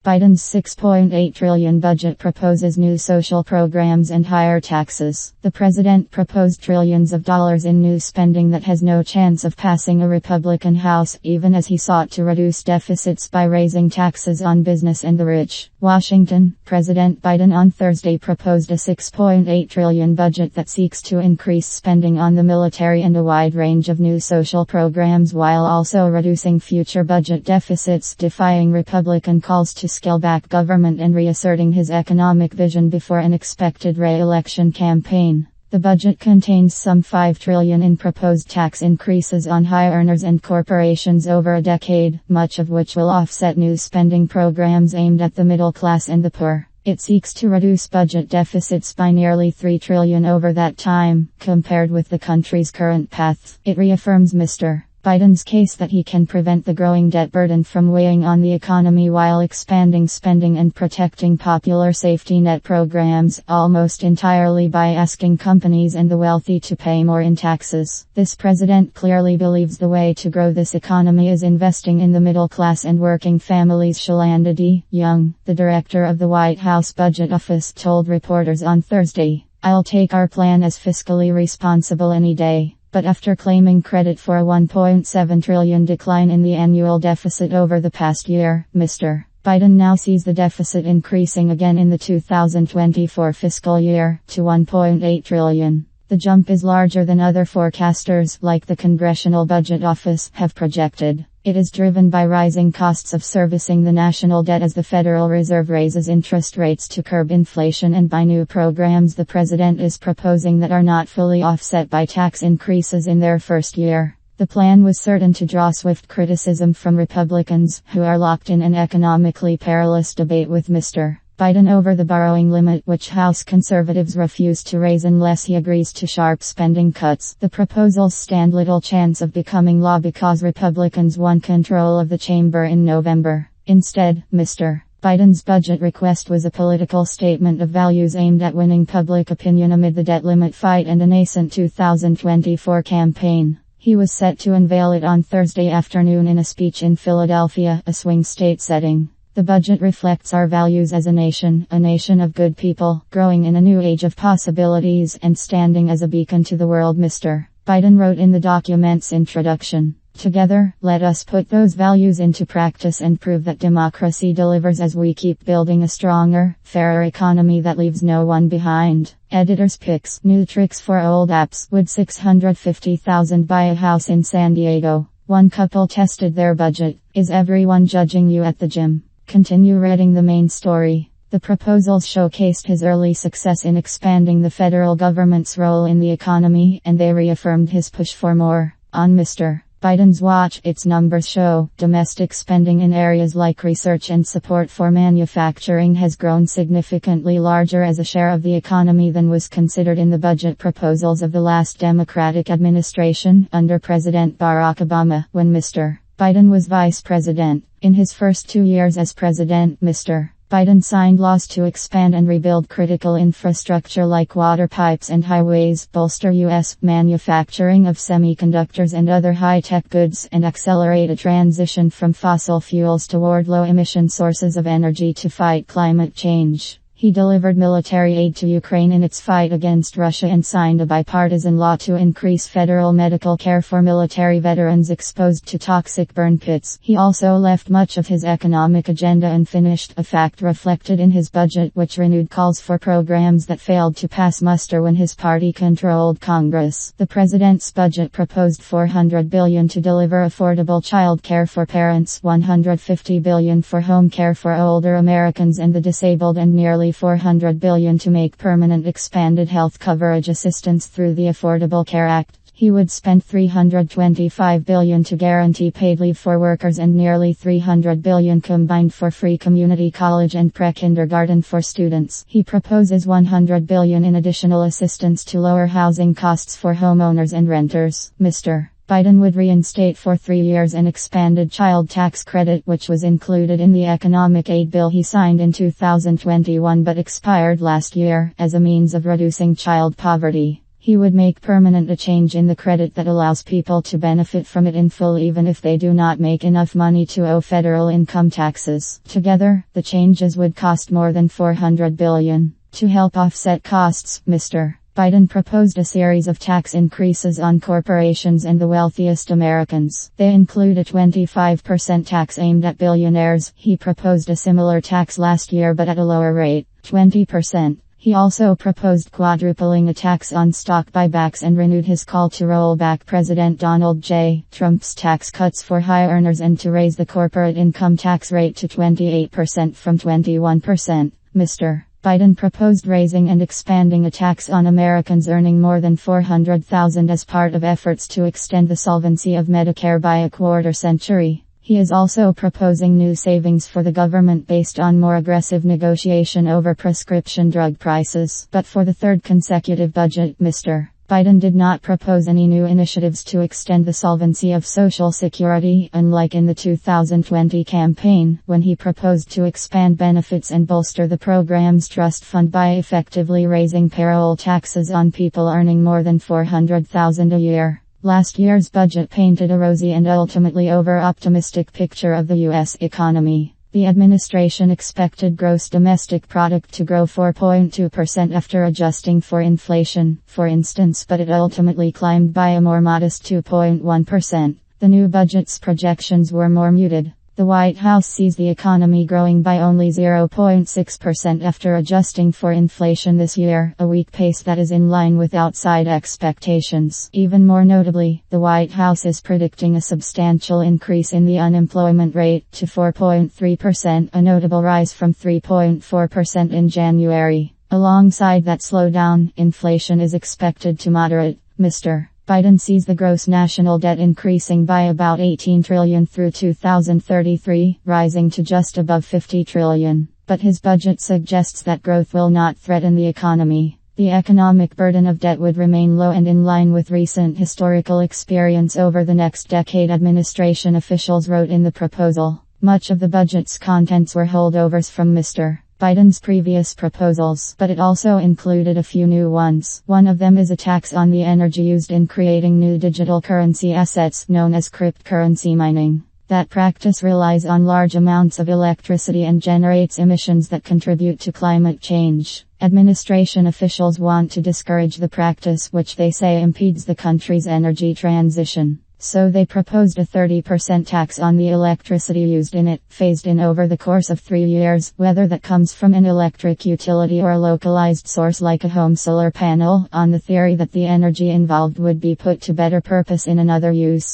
Biden's $6.8 trillion budget proposes new social programs and higher taxes. The president proposed trillions of dollars in new spending that has no chance of passing a Republican House, even as he sought to reduce deficits by raising taxes on business and the rich. Washington, President Biden on Thursday proposed a $6.8 trillion budget that seeks to increase spending on the military and a wide range of new social programs while also reducing future budget deficits, defying Republican calls to scale back government and reasserting his economic vision before an expected re-election campaign. The budget contains some $5 trillion in proposed tax increases on high earners and corporations over a decade, much of which will offset new spending programs aimed at the middle class and the poor. It seeks to reduce budget deficits by nearly $3 trillion over that time, compared with the country's current path. It reaffirms Mr. Biden's case that he can prevent the growing debt burden from weighing on the economy while expanding spending and protecting popular safety net programs, almost entirely by asking companies and the wealthy to pay more in taxes. This president clearly believes the way to grow this economy is investing in the middle class and working families. Shalanda D. Young, the director of the White House Budget Office, told reporters on Thursday, "I'll take our plan as fiscally responsible any day." But after claiming credit for a $1.7 trillion decline in the annual deficit over the past year, Mr. Biden now sees the deficit increasing again in the 2024 fiscal year, to $1.8 trillion. The jump is larger than other forecasters, like the Congressional Budget Office, have projected. It is driven by rising costs of servicing the national debt as the Federal Reserve raises interest rates to curb inflation and by new programs the president is proposing that are not fully offset by tax increases in their first year. The plan was certain to draw swift criticism from Republicans, who are locked in an economically perilous debate with Mr. Biden over the borrowing limit, which House conservatives refuse to raise unless he agrees to sharp spending cuts. The proposals stand little chance of becoming law because Republicans won control of the chamber in November. Instead, Mr. Biden's budget request was a political statement of values aimed at winning public opinion amid the debt limit fight and a nascent 2024 campaign. He was set to unveil it on Thursday afternoon in a speech in Philadelphia, a swing state setting. The budget reflects our values as a nation of good people, growing in a new age of possibilities and standing as a beacon to the world, Mr. Biden wrote in the document's introduction. Together, let us put those values into practice and prove that democracy delivers as we keep building a stronger, fairer economy that leaves no one behind. Editor's picks. New tricks for old apps. Would $650,000 buy a house in San Diego? One couple tested their budget. Is everyone judging you at the gym? Continue reading the main story. The proposals showcased his early success in expanding the federal government's role in the economy, and they reaffirmed his push for more. On Mr. Biden's watch, its numbers show domestic spending in areas like research and support for manufacturing has grown significantly larger as a share of the economy than was considered in the budget proposals of the last Democratic administration under President Barack Obama, when Mr. Biden was vice president. In his first 2 years as president, Mr. Biden signed laws to expand and rebuild critical infrastructure like water pipes and highways, bolster U.S. manufacturing of semiconductors and other high-tech goods, and accelerate a transition from fossil fuels toward low-emission sources of energy to fight climate change. He delivered military aid to Ukraine in its fight against Russia and signed a bipartisan law to increase federal medical care for military veterans exposed to toxic burn pits. He also left much of his economic agenda unfinished, a fact reflected in his budget, which renewed calls for programs that failed to pass muster when his party controlled Congress. The president's budget proposed $400 billion to deliver affordable child care for parents, $150 billion for home care for older Americans and the disabled, and nearly $400 billion to make permanent expanded health coverage assistance through the Affordable Care Act. He would spend $325 billion to guarantee paid leave for workers and nearly $300 billion combined for free community college and pre-kindergarten for students. He proposes $100 billion in additional assistance to lower housing costs for homeowners and renters. Mr. Biden would reinstate for 3 years an expanded child tax credit, which was included in the economic aid bill he signed in 2021 but expired last year, as a means of reducing child poverty. He would make permanent a change in the credit that allows people to benefit from it in full even if they do not make enough money to owe federal income taxes. Together, the changes would cost more than $400 billion. To help offset costs, Mr. Biden proposed a series of tax increases on corporations and the wealthiest Americans. They include a 25% tax aimed at billionaires. He proposed a similar tax last year but at a lower rate, 20%. He also proposed quadrupling a tax on stock buybacks and renewed his call to roll back President Donald J. Trump's tax cuts for high earners and to raise the corporate income tax rate to 28% from 21%. Mr. Biden proposed raising and expanding a tax on Americans earning more than $400,000 as part of efforts to extend the solvency of Medicare by a quarter century. He is also proposing new savings for the government based on more aggressive negotiation over prescription drug prices. But for the third consecutive budget, Mr. Biden did not propose any new initiatives to extend the solvency of Social Security, unlike in the 2020 campaign, when he proposed to expand benefits and bolster the program's trust fund by effectively raising payroll taxes on people earning more than $400,000 a year. Last year's budget painted a rosy and ultimately over-optimistic picture of the U.S. economy. The administration expected gross domestic product to grow 4.2% after adjusting for inflation, for instance, but it ultimately climbed by a more modest 2.1%. The new budget's projections were more muted. The White House sees the economy growing by only 0.6% after adjusting for inflation this year, a weak pace that is in line with outside expectations. Even more notably, the White House is predicting a substantial increase in the unemployment rate to 4.3%, a notable rise from 3.4% in January. Alongside that slowdown, inflation is expected to moderate. Mr. Biden sees the gross national debt increasing by about $18 trillion through 2033, rising to just above $50 trillion. But his budget suggests that growth will not threaten the economy. The economic burden of debt would remain low and in line with recent historical experience over the next decade, administration officials wrote in the proposal. Much of the budget's contents were holdovers from Mr. Biden's previous proposals, but it also included a few new ones. One of them is a tax on the energy used in creating new digital currency assets, known as cryptocurrency mining. That practice relies on large amounts of electricity and generates emissions that contribute to climate change. Administration officials want to discourage the practice, which they say impedes the country's energy transition. So they proposed a 30% tax on the electricity used in it, phased in over the course of 3 years, whether that comes from an electric utility or a localized source like a home solar panel, on the theory that the energy involved would be put to better purpose in another use.